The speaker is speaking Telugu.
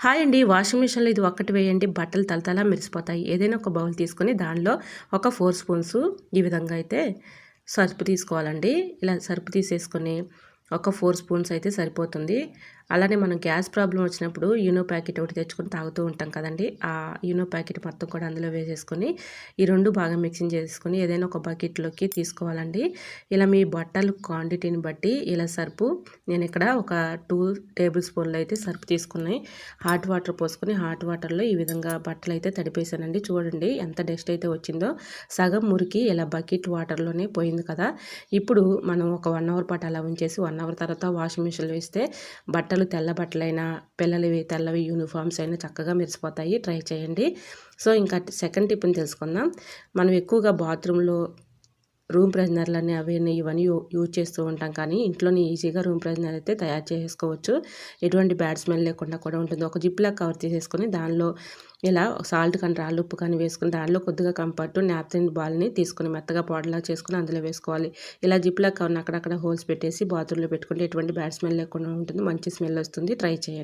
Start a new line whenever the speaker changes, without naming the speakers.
హాయ్ అండి. వాషింగ్ మిషన్‌లో ఇది ఒక్కటి వేయండి బట్టలు తళతళ మెరిసిపోతాయి. ఏదైనా ఒక బౌల్ తీసుకొని దానిలో ఒక 4 స్పూన్స్ ఈ విధంగా అయితే సర్ఫ్ తీసుకోవాలండి. ఇలా సర్ఫ్ తీసేసుకొని ఒక 4 స్పూన్స్ అయితే సరిపోతుంది. అలానే మనం గ్యాస్ ప్రాబ్లమ్ వచ్చినప్పుడు యూనో ప్యాకెట్ ఒకటి తెచ్చుకొని తాగుతూ ఉంటాం కదండీ! ఆ యూనో ప్యాకెట్ మొత్తం కూడా అందులో వేసేసుకొని ఈ 2 బాగా మిక్సింగ్ చేసుకొని ఏదైనా ఒక బకెట్‌లోకి తీసుకోవాలండి. ఇలా మీ బట్టలు క్వాంటిటీని బట్టి ఇలా సర్ఫు నేనిక్కడ ఒక 2 టేబుల్ స్పూన్‌లు అయితే సర్ఫ్ తీసుకుని హాట్ వాటర్ పోసుకొని హాట్ వాటర్‌లో ఈ విధంగా బట్టలైతే తడిపేసానండి. చూడండి ఎంత డస్ట్ అయితే వచ్చిందో. సగం మురికి ఇలా బకెట్ వాటర్‌లోనే పోయింది కదా! ఇప్పుడు మనం ఒక 1 అవర్ పాటు అలా ఉంచేసి 1 అవర్ తర్వాత వాషింగ్ మిషన్‌లో వేస్తే బట్టలు తెల్ల బట్టలైనా పిల్లలవి తెల్లవి యూనిఫామ్స్ అయినా చక్కగా మెరిసిపోతాయి. ట్రై చేయండి. సో ఇంకా సెకండ్ టిప్‌ని తెలుసుకుందాం. మనం ఎక్కువగా బాత్రూమ్‌లో రూమ్ ఫ్రెషనర్లని అవన్నీ ఇవన్నీ యూజ్ చేస్తూ ఉంటాం కానీ ఇంట్లోనే ఈజీగా రూమ్ ఫ్రెషనర్ అయితే తయారు చేసుకోవచ్చు. ఎటువంటి బ్యాడ్ స్మెల్ లేకుండా కూడా ఉంటుంది. ఒక జిప్‌లాక్ కవర్ తీసేసుకొని దానిలో ఇలా సాల్ట్ కానీ రాళ్ళుప్పు కానీ వేసుకొని దానిలో కొద్దిగా కంఫర్ట్ నాప్కిన్ బాల్‌ని తీసుకొని మెత్తగా పౌడర్‌లా చేసుకొని అందులో వేసుకోవాలి. ఇలా జిప్‌లాక్ కవర్‌ని అక్కడక్కడ హోల్స్ పెట్టేసి బాత్రూమ్‌లో పెట్టుకుంటే ఎటువంటి బ్యాడ్ స్మెల్ లేకుండా ఉంటుంది. మంచి స్మెల్ వస్తుంది. ట్రై చేయండి.